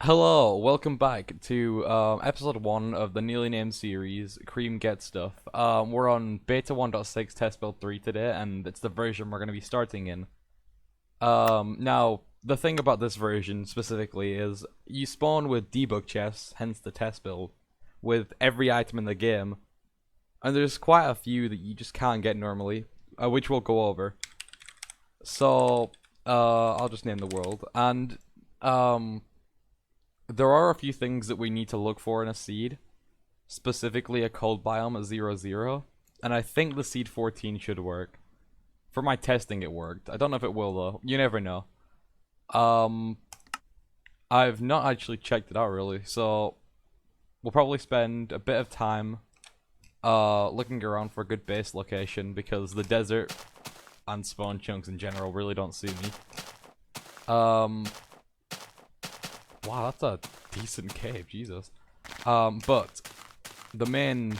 Hello, welcome back to episode 1 of the newly named series, KreamGetsStuff. We're on beta 1.6 test build 3 today, and it's the version we're going to be starting in. Now, the thing about this version specifically is you spawn with debug chests, hence the test build, with every item in the game, and there's quite a few that you just can't get normally, which we'll go over. So, I'll just name the world, and there are a few things that we need to look for in a seed, specifically a cold biome at 0, and I think the seed 14 should work. For my testing it worked. I don't know if it will though. You never know. I've not actually checked it out really, so we'll probably spend a bit of time looking around for a good base location because the desert and spawn chunks in general really don't suit me. Wow, that's a decent cave, Jesus. But the main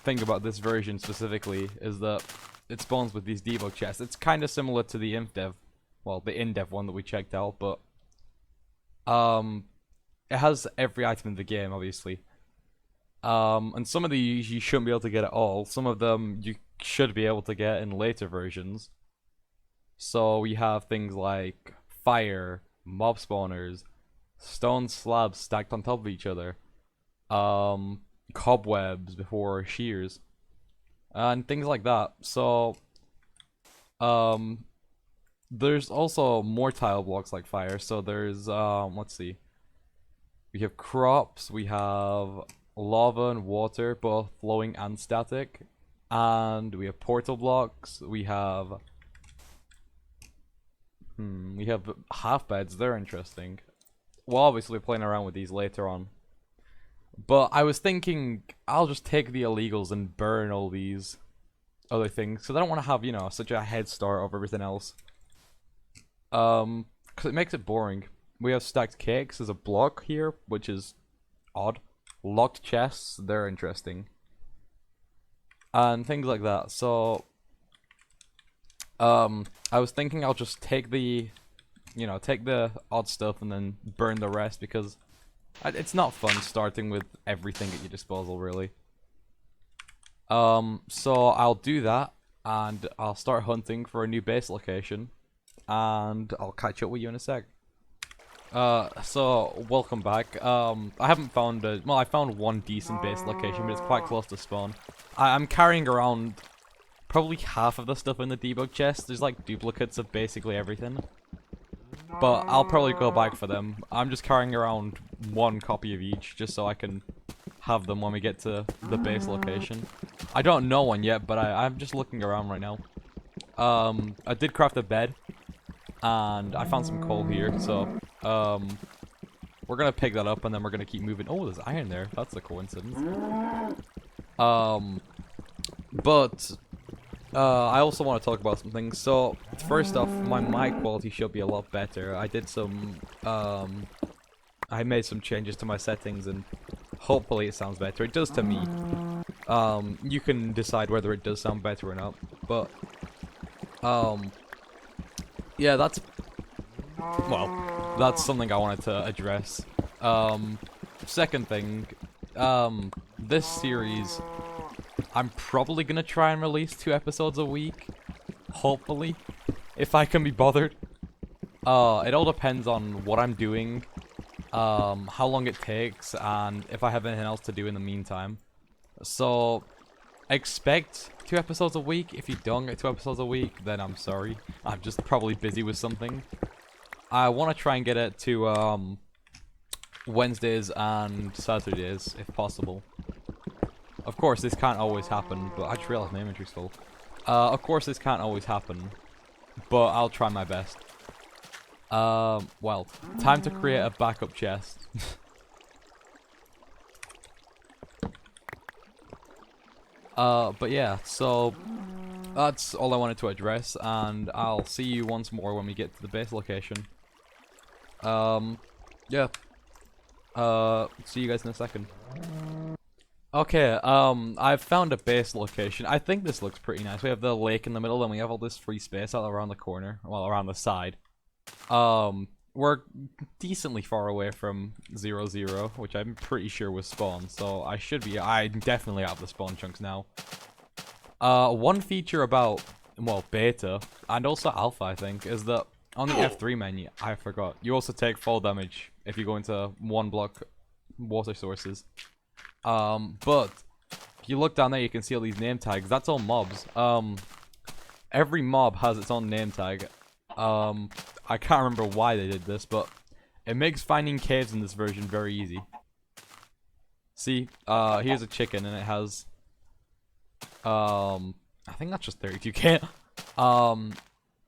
thing about this version specifically is that it spawns with these debug chests. It's kind of similar to the indev, well, the in-dev one that we checked out, but it has every item in the game, obviously. And some of these you shouldn't be able to get at all. Some of them you should be able to get in later versions. So we have things like fire, mob spawners, stone slabs stacked on top of each other, cobwebs before shears, and things like that. So, there's also more tile blocks like fire. So there's, let's see. We have crops, we have lava and water, both flowing and static, and we have portal blocks, we have half beds, they're interesting. Well, obviously playing around with these later on. But I was thinking I'll just take the illegals and burn all these other things, because I don't want to have, you know, such a head start over everything else. Because it makes it boring. We have stacked cakes as a block here, which is odd. Locked chests, they're interesting. And things like that. So, I was thinking I'll just take the take the odd stuff and then burn the rest, because it's not fun starting with everything at your disposal, really. So I'll do that, and I'll start hunting for a new base location, and I'll catch up with you in a sec. So welcome back. I haven't found I found one decent base location, but it's quite close to spawn. I'm carrying around probably half of the stuff in the debug chest. There's like duplicates of basically everything. But I'll probably go back for them. I'm just carrying around one copy of each, just so I can have them when we get to the base location. I don't know one yet, but I'm just looking around right now. I did craft a bed, and I found some coal here, so we're gonna pick that up, and then we're gonna keep moving. Oh, there's iron there. That's a coincidence. But I also want to talk about some things. So, first off, my mic quality should be a lot better. I did some, I made some changes to my settings, and hopefully it sounds better. It does to me. You can decide whether it does sound better or not. But, yeah, that's something I wanted to address. Second thing, this series, I'm probably gonna try and release 2 episodes a week, hopefully, if I can be bothered. It all depends on what I'm doing, how long it takes, and if I have anything else to do in the meantime. So, expect 2 episodes a week. If you don't get 2 episodes a week, then I'm sorry. I'm just probably busy with something. I want to try and get it to, Wednesdays and Saturdays, if possible. Of course, this can't always happen, but I just realized my inventory's full. Of course, this can't always happen, but I'll try my best. Well, time to create a backup chest. But yeah, so that's all I wanted to address, and I'll see you once more when we get to the base location. Yeah. See you guys in a second. Okay, I've found a base location. I think this looks pretty nice. We have the lake in the middle, and we have all this free space all around the corner, well, around the side. we're decently far away from 0, which I'm pretty sure was spawn, so I'm definitely out of the spawn chunks now. One feature about, well, beta, and also alpha, I think, is that on the F3 menu, I forgot, you also take fall damage if you go into 1-block water sources. But if you look down there, you can see all these name tags. That's all mobs. Every mob has its own name tag. I can't remember why they did this, but it makes finding caves in this version very easy. See, here's a chicken, and it has, I think that's just 32k.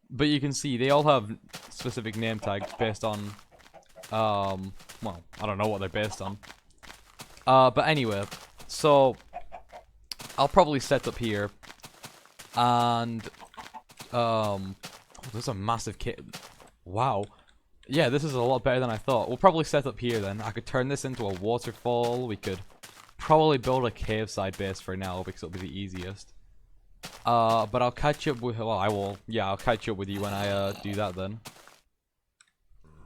But you can see they all have specific name tags based on, well, I don't know what they're based on. But anyway, so I'll probably set up here, and oh, there's a massive cave. Wow. Yeah, this is a lot better than I thought. We'll probably set up here then. I could turn this into a waterfall. We could probably build a cave side base for now because it'll be the easiest. But I'll catch up with, well, I'll catch up with you when I do that then.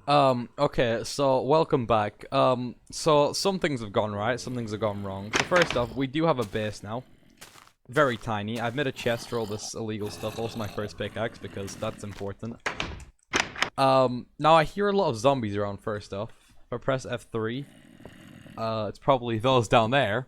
Okay, so welcome back. So some things have gone right, some things have gone wrong. So first off, we do have a base now. Very tiny. I've made a chest for all this illegal stuff, also my first pickaxe, because that's important. Now I hear a lot of zombies around first off. If I press F3, it's probably those down there.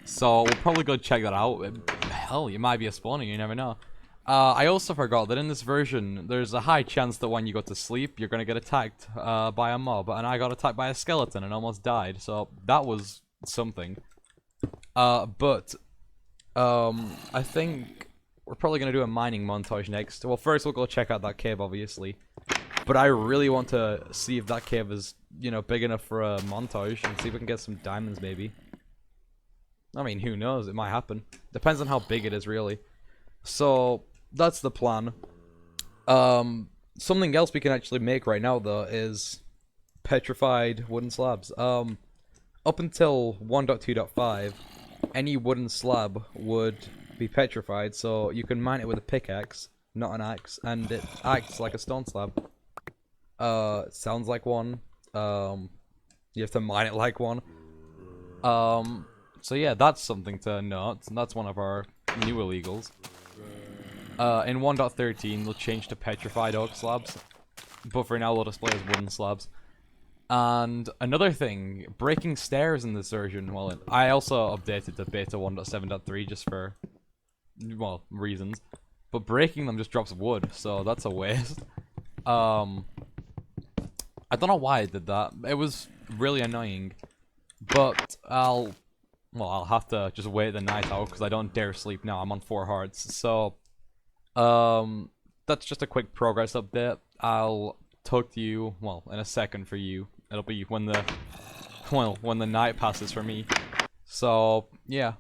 So we'll probably go check that out. Hell, it might be a spawner, you never know. I also forgot that in this version, there's a high chance that when you go to sleep, you're gonna get attacked by a mob. And I got attacked by a skeleton and almost died, so that was something. But I think we're probably gonna do a mining montage next. Well, first we'll go check out that cave, obviously. But I really want to see if that cave is, you know, big enough for a montage and see if we can get some diamonds, maybe. I mean, who knows? It might happen. Depends on how big it is, really. So that's the plan. Something else we can actually make right now, though, is petrified wooden slabs. Up until 1.2.5, any wooden slab would be petrified, so you can mine it with a pickaxe, not an axe, and it acts like a stone slab. It sounds like one. You have to mine it like one. So yeah, that's something to note. That's one of our new illegals. In 1.13, they'll change to petrified oak slabs, but for now they'll display as wooden slabs. And another thing, breaking stairs in this version, well, I also updated to beta 1.7.3 just for, well, reasons. But breaking them just drops wood, so that's a waste. I don't know why I did that. It was really annoying. But I'll have to just wait the night out because I don't dare sleep now. I'm on 4 hearts. So, that's just a quick progress update. I'll talk to you, well, in a second for you. It'll be when the night passes for me. So, yeah.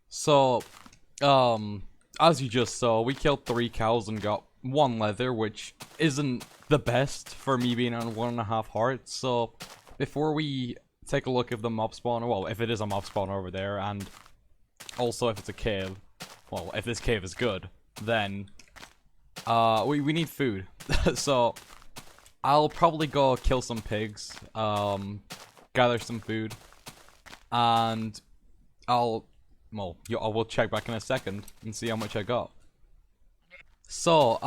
So, as you just saw, we killed 3 cows and got 1 leather, which isn't the best for me being on 1.5 hearts. So, before we take a look at the mob spawner, well, if it is a mob spawner over there, and also if it's a cave, well, if this cave is good, then we need food. So, I'll probably go kill some pigs, gather some food, and we'll check back in a second and see how much I got. So,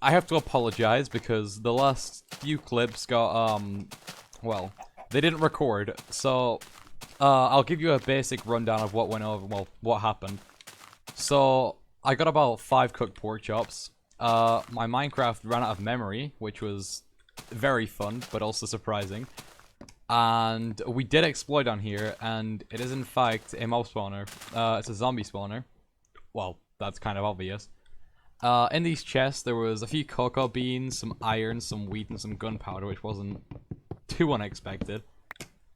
I have to apologize because the last few clips got, well, they didn't record. So, I'll give you a basic rundown of what went over, well, what happened. So, I got about 5 cooked pork chops. My Minecraft ran out of memory, which was very fun, but also surprising. And we did exploit on here, and it is in fact a mob spawner. It's a zombie spawner. Well, that's kind of obvious. In these chests, there was a few cocoa beans, some iron, some wheat, and some gunpowder, which wasn't too unexpected.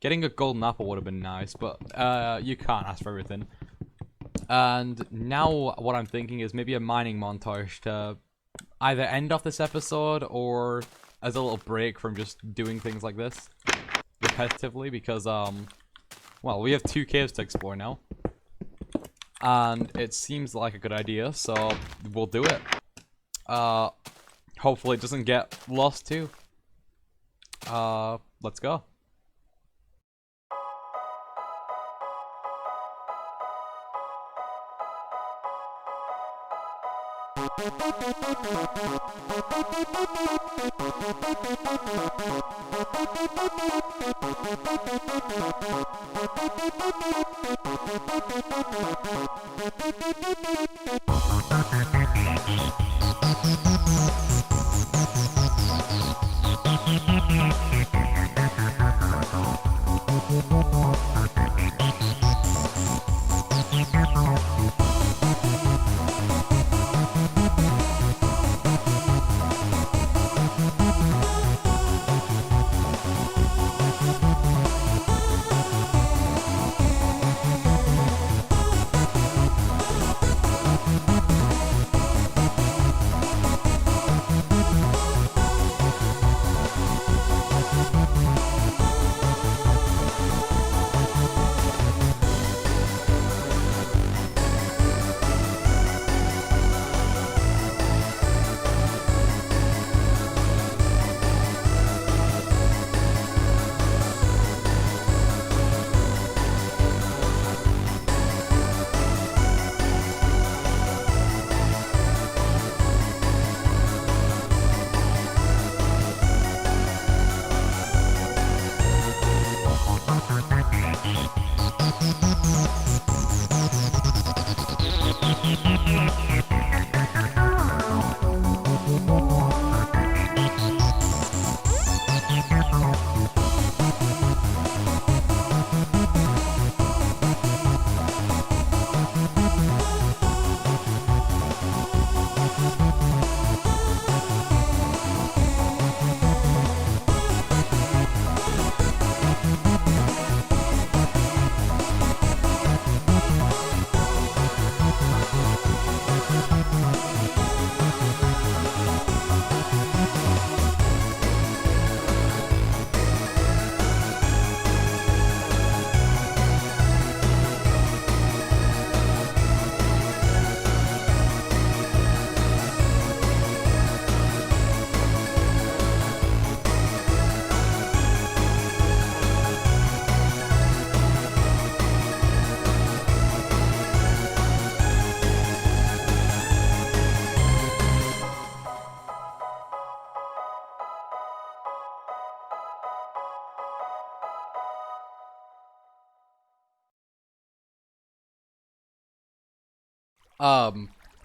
Getting a golden apple would have been nice, but you can't ask for everything. And now what I'm thinking is maybe a mining montage to either end off this episode or as a little break from just doing things like this repetitively, because Well, we have 2 caves to explore now. And it seems like a good idea, so we'll do it. Hopefully it doesn't get lost too. Let's go.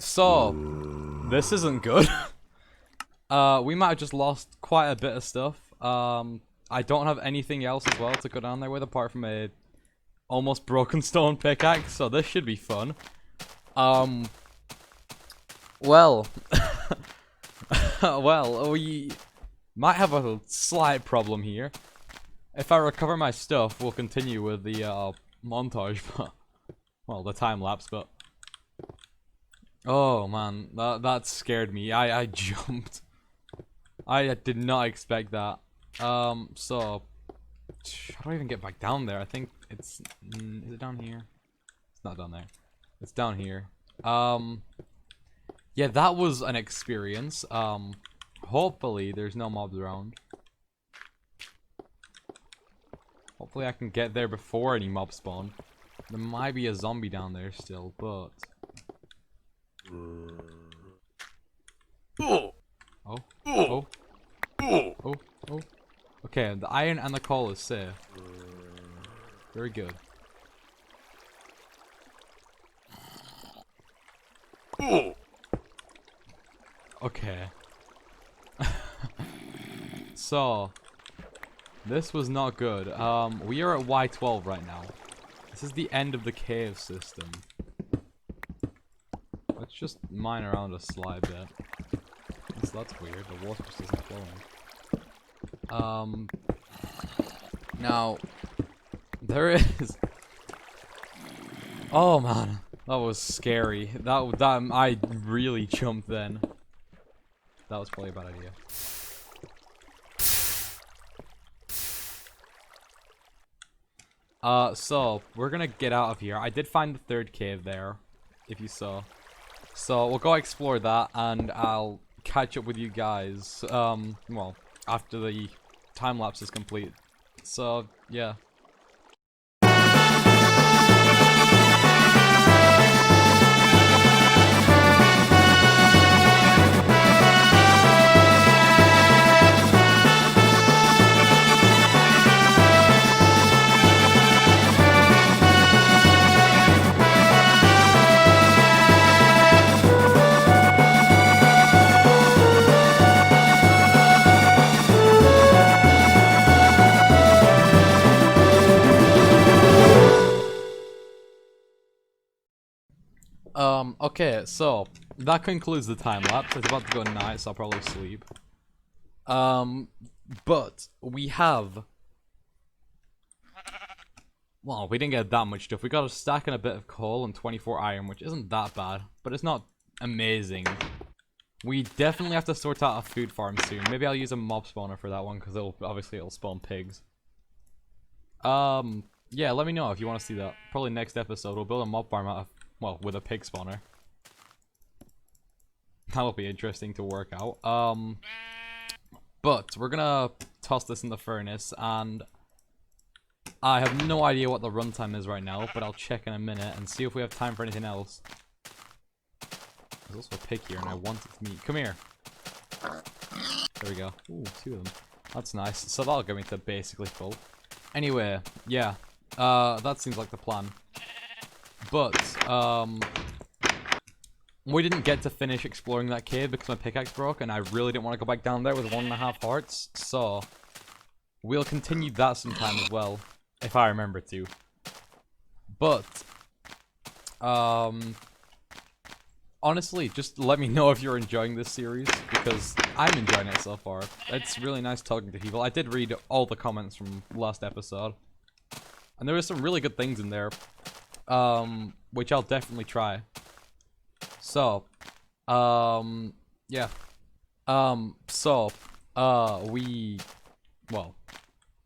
So this isn't good. We might have just lost quite a bit of stuff. I don't have anything else as well to go down there with apart from a almost broken stone pickaxe, so this should be fun. Well, well, we might have a slight problem here. If I recover my stuff, we'll continue with the montage, but well, the time lapse, but oh man, that scared me. I jumped. I did not expect that. So how do I even get back down there? I think it's is it down here? It's not down there. It's down here. Yeah, that was an experience. Hopefully there's no mobs around. Hopefully I can get there before any mobs spawn. There might be a zombie down there still, but oh. Okay, the iron and the coal is safe. Very good. Okay. So this was not good. We are at Y12 right now. This is the end of the cave system. Let's just mine around a slight bit. That's weird. The water just isn't flowing. Now there is. Oh man, that was scary. That I really jumped then. That was probably a bad idea. So we're gonna get out of here. I did find the third cave there, if you saw. So we'll go explore that, and I'll catch up with you guys, well, after the time lapse is complete. So, yeah. Okay, so that concludes the time lapse. It's about to go night, so I'll probably sleep. But we have, well, we didn't get that much stuff. We got a stack and a bit of coal and 24 iron, which isn't that bad, but it's not amazing. We definitely have to sort out a food farm soon. Maybe I'll use a mob spawner for that one, because it'll spawn pigs. Yeah, let me know if you want to see that. Probably next episode, we'll build a mob farm out of, well, with a pig spawner. That'll be interesting to work out. But we're gonna toss this in the furnace, and I have no idea what the runtime is right now, but I'll check in a minute and see if we have time for anything else. There's also a pig here, and I want its meat. Come here. There we go. Ooh, 2 of them. That's nice. So that'll get me to basically full. Anyway, yeah. That seems like the plan. But, we didn't get to finish exploring that cave because my pickaxe broke, and I really didn't want to go back down there with 1.5 hearts, so we'll continue that sometime as well, if I remember to. But, honestly, just let me know if you're enjoying this series, because I'm enjoying it so far. It's really nice talking to people. I did read all the comments from last episode, and there were some really good things in there, which I'll definitely try. So, yeah. Well,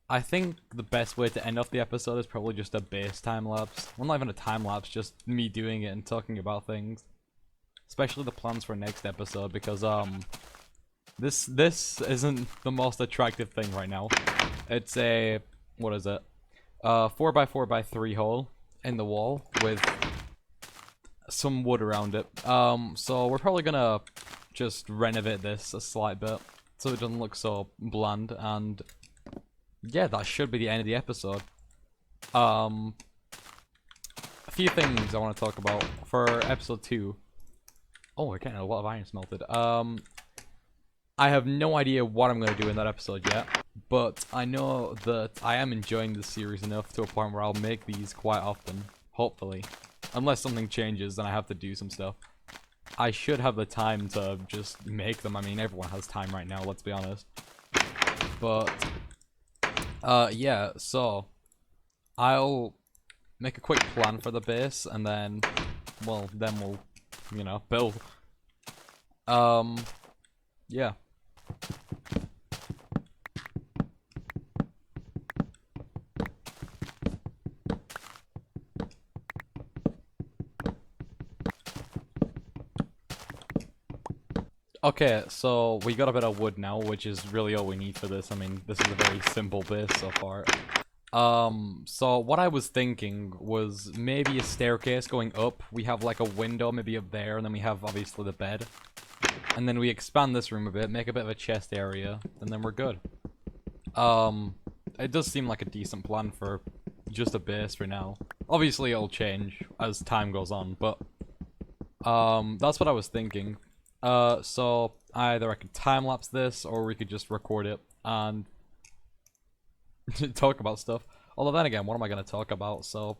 I think the best way to end off the episode is probably just a base time lapse. Well, not even a time lapse, just me doing it and talking about things. Especially the plans for next episode, because, this isn't the most attractive thing right now. It's a, what is it? 4x4x3 hole in the wall with some wood around it. So we're probably gonna just renovate this a slight bit so it doesn't look so bland, and yeah, that should be the end of the episode. A few things I want to talk about for episode 2. Oh, we're getting a lot of iron smelted. I have no idea what I'm gonna do in that episode yet, but I know that I am enjoying this series enough to a point where I'll make these quite often, hopefully. Unless something changes and I have to do some stuff. I should have the time to just make them. I mean, everyone has time right now, let's be honest. But, yeah, so I'll make a quick plan for the base, and then, well, then we'll, you know, build. Yeah. Okay, so we got a bit of wood now, which is really all we need for this. I mean, this is a very simple base so far. So what I was thinking was maybe a staircase going up. We have like a window maybe up there, and then we have obviously the bed. And then we expand this room a bit, make a bit of a chest area, and then we're good. It does seem like a decent plan for just a base for now. Obviously it'll change as time goes on, but that's what I was thinking. So either I could time-lapse this, or we could just record it and talk about stuff. Although then again, what am I going to talk about? So,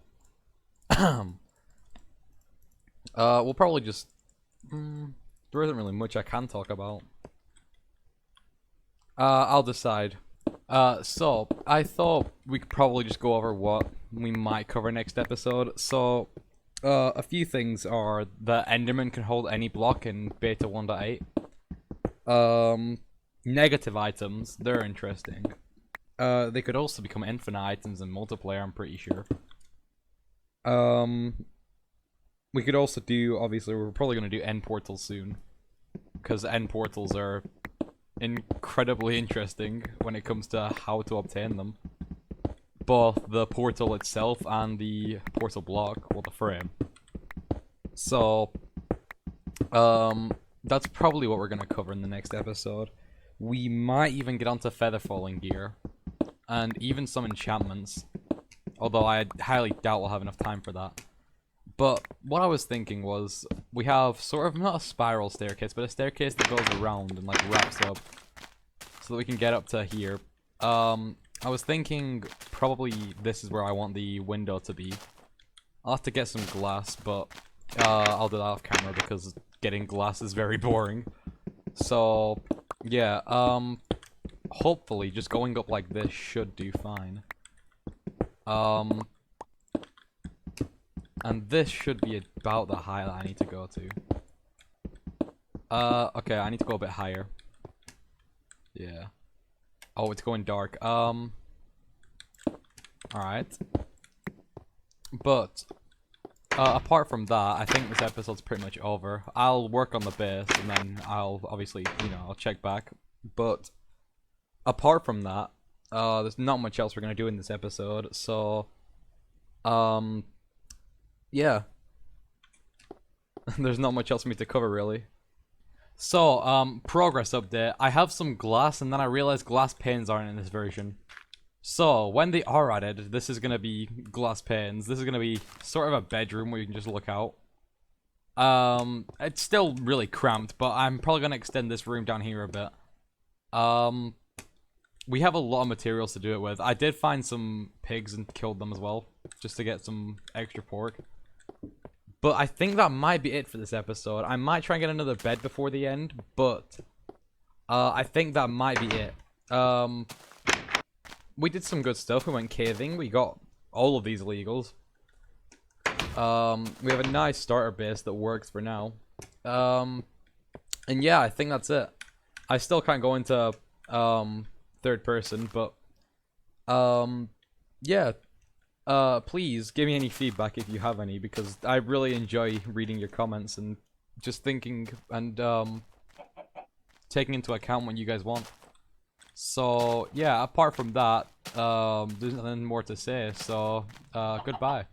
we'll probably just, there isn't really much I can talk about. I'll decide. So, I thought we could probably just go over what we might cover next episode. So, a few things are that Enderman can hold any block in beta 1.8. Negative items, they're interesting. They could also become infinite items in multiplayer, I'm pretty sure. We could also do, obviously, we're probably going to do end portals soon. Because end portals are incredibly interesting when it comes to how to obtain them. Both the portal itself and the portal block, or the frame. So, that's probably what we're going to cover in the next episode. We might even get onto feather falling gear. And even some enchantments. Although I highly doubt we'll have enough time for that. But what I was thinking was, we have sort of not a spiral staircase, but a staircase that goes around and like wraps up. So that we can get up to here. I was thinking probably this is where I want the window to be. I'll have to get some glass, but I'll do that off camera because getting glass is very boring. So, yeah, hopefully just going up like this should do fine. And this should be about the height that I need to go to. Okay, I need to go a bit higher. Yeah. Oh, it's going dark. Alright. But, apart from that, I think this episode's pretty much over. I'll work on the base, and then I'll, obviously, you know, I'll check back. But, apart from that, there's not much else we're gonna do in this episode, so... yeah. There's not much else for me to cover, really. So, progress update. I have some glass, and then I realized glass panes aren't in this version. So, when they are added, this is gonna be glass panes. This is gonna be sort of a bedroom where you can just look out. It's still really cramped, but I'm probably gonna extend this room down here a bit. We have a lot of materials to do it with. I did find some pigs and killed them as well, just to get some extra pork. But I think that might be it for this episode. I might try and get another bed before the end, but I think that might be it. We did some good stuff. We went caving. We got all of these illegals. We have a nice starter base that works for now. And yeah, I think that's it. I still can't go into third person, but yeah. Please give me any feedback if you have any, because I really enjoy reading your comments and just thinking and taking into account what you guys want. So yeah, apart from that, there's nothing more to say, so goodbye.